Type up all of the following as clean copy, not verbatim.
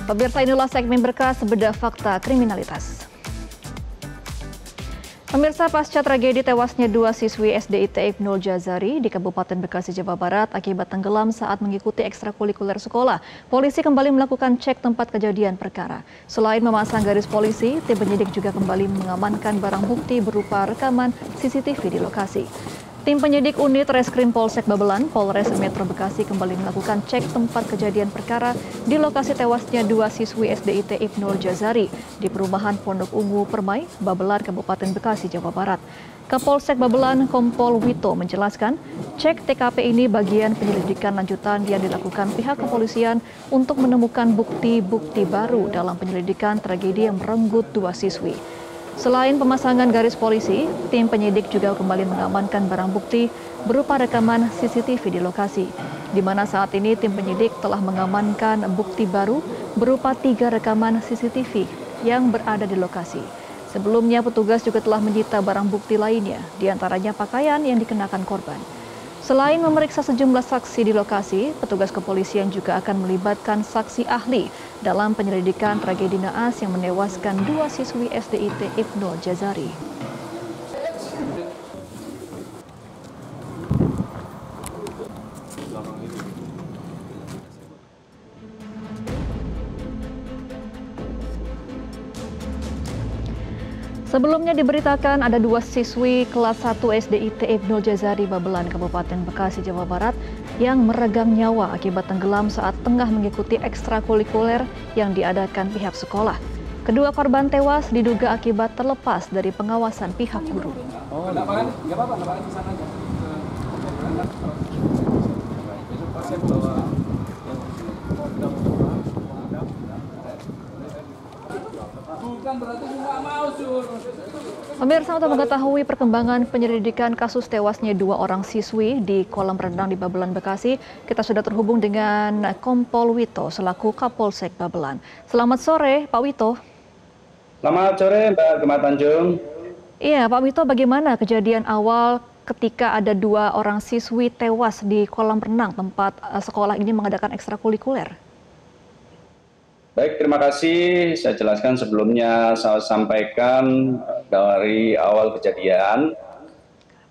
Pemirsa, inilah segmen berkas bedah fakta kriminalitas. Pemirsa, pasca tragedi tewasnya dua siswi SDIT Ibnul Jazari di Kabupaten Bekasi, Jawa Barat akibat tenggelam saat mengikuti ekstrakurikuler sekolah, polisi kembali melakukan cek tempat kejadian perkara. Selain memasang garis polisi, tim penyidik juga kembali mengamankan barang bukti berupa rekaman CCTV di lokasi. Tim penyidik unit Reskrim Polsek Babelan, Polres Metro Bekasi kembali melakukan cek tempat kejadian perkara di lokasi tewasnya dua siswi SDIT Ibnul Jazari di perumahan Pondok Ungu Permai, Babelan, Kabupaten Bekasi, Jawa Barat. Kapolsek Babelan, Kompol Wito menjelaskan, cek TKP ini bagian penyelidikan lanjutan yang dilakukan pihak kepolisian untuk menemukan bukti-bukti baru dalam penyelidikan tragedi yang merenggut dua siswi. Selain pemasangan garis polisi, tim penyidik juga kembali mengamankan barang bukti berupa rekaman CCTV di lokasi, di mana saat ini tim penyidik telah mengamankan bukti baru berupa 3 rekaman CCTV yang berada di lokasi. Sebelumnya, petugas juga telah menyita barang bukti lainnya, diantaranya pakaian yang dikenakan korban. Selain memeriksa sejumlah saksi di lokasi, petugas kepolisian juga akan melibatkan saksi ahli dalam penyelidikan tragedi naas yang menewaskan dua siswi SDIT Ibnul Jazari. Sebelumnya diberitakan ada dua siswi kelas 1 SDIT Ibnul Jazari Babelan, Kabupaten Bekasi, Jawa Barat yang meregang nyawa akibat tenggelam saat tengah mengikuti ekstrakurikuler yang diadakan pihak sekolah. Kedua korban tewas diduga akibat terlepas dari pengawasan pihak guru. Pemirsa, untuk mengetahui perkembangan penyelidikan kasus tewasnya dua orang siswi di kolam renang di Babelan, Bekasi, kita sudah terhubung dengan Kompol Wito selaku Kapolsek Babelan. Selamat sore, Pak Wito. Selamat sore, Mbak Gemma Tanjung. Iya, Pak Wito, bagaimana kejadian awal ketika ada dua orang siswi tewas di kolam renang tempat sekolah ini mengadakan ekstrakurikuler? Baik, terima kasih. Saya jelaskan sebelumnya, saya sampaikan dari awal kejadian,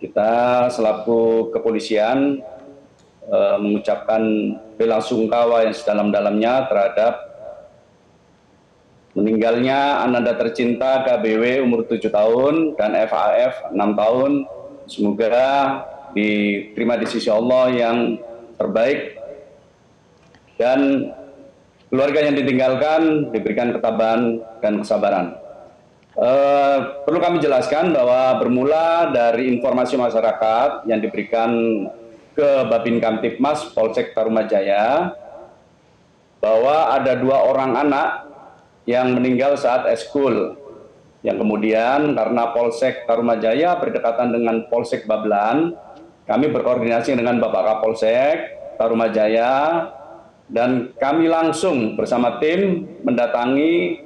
kita selaku kepolisian mengucapkan bela sungkawa yang sedalam-dalamnya terhadap meninggalnya Ananda tercinta KBW umur 7 tahun dan FAF 6 tahun. Semoga diterima di sisi Allah yang terbaik dan keluarga yang ditinggalkan diberikan ketabahan dan kesabaran. Perlu kami jelaskan bahwa bermula dari informasi masyarakat yang diberikan ke Babin Kamtipmas Polsek Tarumajaya bahwa ada 2 orang anak yang meninggal saat eskul. Yang kemudian karena Polsek Tarumajaya berdekatan dengan Polsek Babelan, kami berkoordinasi dengan Bapak Kapolsek Tarumajaya dan kami langsung bersama tim mendatangi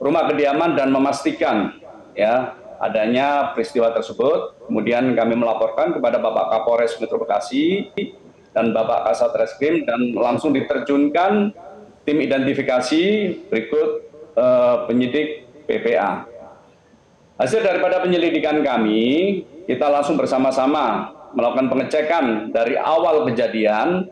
rumah kediaman dan memastikan ya adanya peristiwa tersebut. Kemudian kami melaporkan kepada Bapak Kapolres Metro Bekasi dan Bapak Kasat Reskrim dan langsung diterjunkan tim identifikasi berikut penyidik PPA. Hasil daripada penyelidikan kami, kita langsung bersama-sama melakukan pengecekan dari awal kejadian,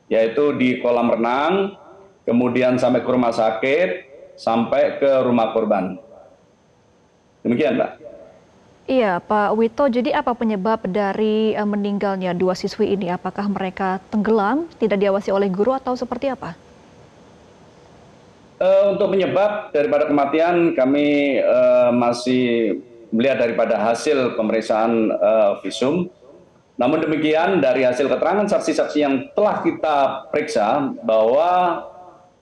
yaitu di kolam renang, kemudian sampai ke rumah sakit, sampai ke rumah korban. Demikian, Pak. Iya, Pak Wito, jadi apa penyebab dari meninggalnya dua siswi ini? Apakah mereka tenggelam, tidak diawasi oleh guru, atau seperti apa? Untuk penyebab daripada kematian, kami masih melihat daripada hasil pemeriksaan visum. Namun demikian, dari hasil keterangan saksi-saksi yang telah kita periksa bahwa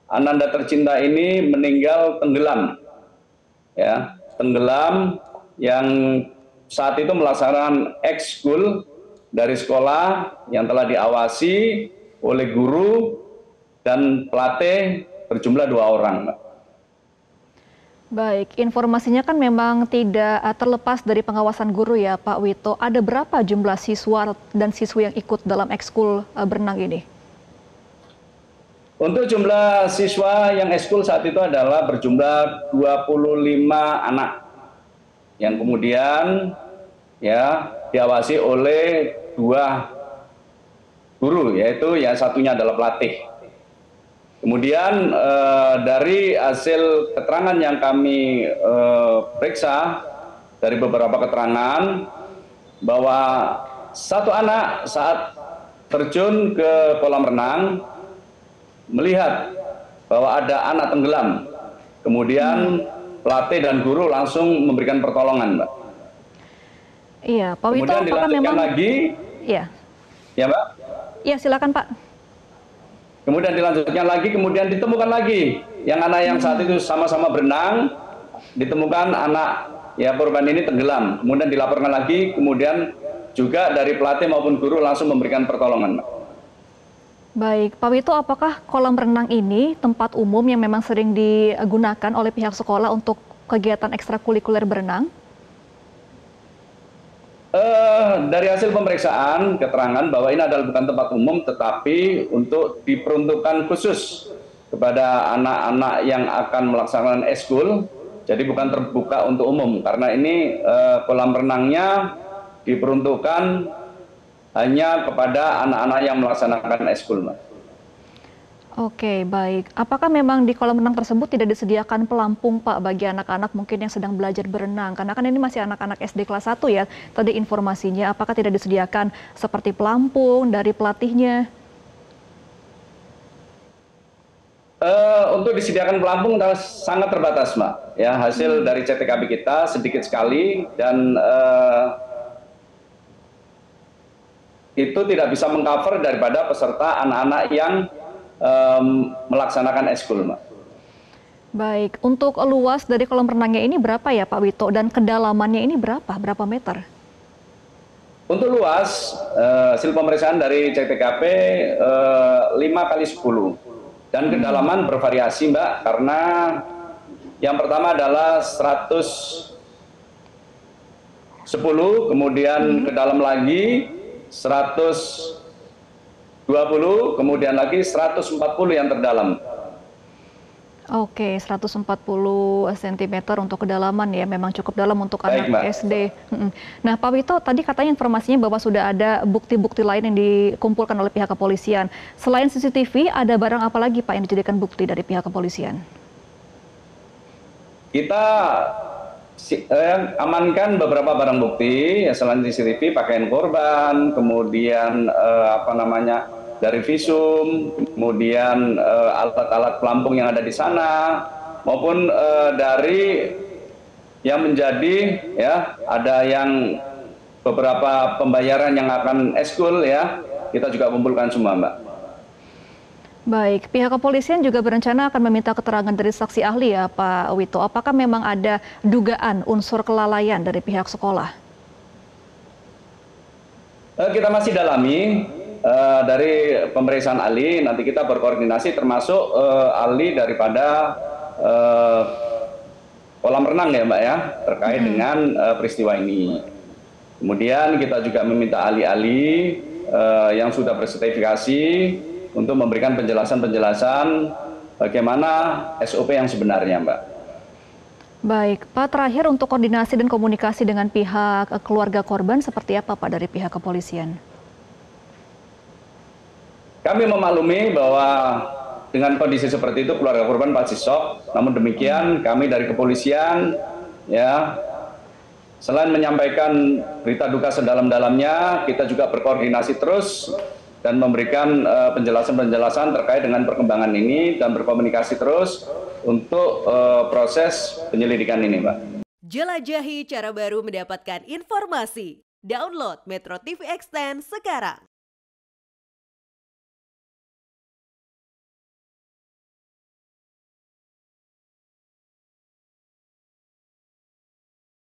Ananda tercinta ini meninggal tenggelam, ya, tenggelam yang saat itu melaksanakan ekskul dari sekolah yang telah diawasi oleh guru dan pelatih berjumlah 2 orang, Mbak. Baik, informasinya kan memang tidak terlepas dari pengawasan guru ya Pak Wito. Ada berapa jumlah siswa dan siswi yang ikut dalam ekskul berenang ini? Untuk jumlah siswa yang ekskul saat itu adalah berjumlah 25 anak yang kemudian ya diawasi oleh 2 guru, yaitu yang satunya adalah pelatih. Kemudian dari hasil keterangan yang kami periksa dari beberapa keterangan bahwa satu anak saat terjun ke kolam renang melihat bahwa ada anak tenggelam, kemudian pelatih dan guru langsung memberikan pertolongan, Mbak. Iya, Pak Wito, Kemudian apakah dilanjutkan memang... lagi, Iya, ya Mbak. iya silakan Pak. Kemudian dilanjutkan lagi, kemudian ditemukan lagi yang anak yang saat itu sama-sama berenang, ditemukan anak ya korban ini tenggelam, kemudian dilaporkan lagi, kemudian juga dari pelatih maupun guru langsung memberikan pertolongan, Mbak. Baik, Pak Wito, apakah kolam renang ini tempat umum yang memang sering digunakan oleh pihak sekolah untuk kegiatan ekstrakurikuler berenang? Dari hasil pemeriksaan keterangan bahwa ini adalah bukan tempat umum, tetapi untuk diperuntukkan khusus kepada anak-anak yang akan melaksanakan ekskul, jadi bukan terbuka untuk umum, karena ini kolam renangnya diperuntukkan hanya kepada anak-anak yang melaksanakan ekskul, Mbak. Oke, baik. Apakah memang di kolam renang tersebut tidak disediakan pelampung, Pak, bagi anak-anak mungkin yang sedang belajar berenang? Karena kan ini masih anak-anak SD kelas 1 ya, tadi informasinya. Apakah tidak disediakan seperti pelampung dari pelatihnya? Untuk disediakan pelampung sangat terbatas, Mbak. Ya, hasil dari CTKP kita sedikit sekali dan itu tidak bisa mengcover daripada peserta anak-anak yang melaksanakan ekskul, Mbak. Baik, untuk luas dari kolam renangnya ini berapa ya Pak Wito? Dan kedalamannya ini berapa? Berapa meter? Untuk luas, hasil pemeriksaan dari CTKP 5x10. Dan kedalaman bervariasi, Mbak, karena yang pertama adalah 110, kemudian ke dalam lagi 120, kemudian lagi 140 yang terdalam. Oke, 140 cm untuk kedalaman ya, memang cukup dalam untuk Baik, anak Mbak. SD. Nah, Pak Wito, tadi katanya informasinya bahwa sudah ada bukti-bukti lain yang dikumpulkan oleh pihak kepolisian. Selain CCTV, ada barang apa lagi Pak yang dijadikan bukti dari pihak kepolisian? Kita amankan beberapa barang bukti, ya, selain CCTV, pakaian korban, kemudian dari visum, kemudian alat-alat pelampung yang ada di sana, maupun dari yang menjadi ya ada yang beberapa pembayaran yang akan ekskul ya, kita juga kumpulkan semua, Mbak. Baik, pihak kepolisian juga berencana akan meminta keterangan dari saksi ahli ya Pak Wito. Apakah memang ada dugaan unsur kelalaian dari pihak sekolah? Kita masih dalami dari pemeriksaan ahli, nanti kita berkoordinasi termasuk ahli daripada kolam renang ya Mbak ya, terkait dengan peristiwa ini. Kemudian kita juga meminta ahli-ahli yang sudah bersertifikasi untuk memberikan penjelasan-penjelasan bagaimana SOP yang sebenarnya, Mbak. Baik, Pak, terakhir untuk koordinasi dan komunikasi dengan pihak keluarga korban seperti apa Pak dari pihak kepolisian? Kami memaklumi bahwa dengan kondisi seperti itu keluarga korban pasti shock. Namun demikian kami dari kepolisian ya selain menyampaikan berita duka sedalam-dalamnya, kita juga berkoordinasi terus dan memberikan penjelasan-penjelasan terkait dengan perkembangan ini dan berkomunikasi terus untuk proses penyelidikan ini, Mbak. Jelajahi cara baru mendapatkan informasi. Download Metro TV Extend sekarang.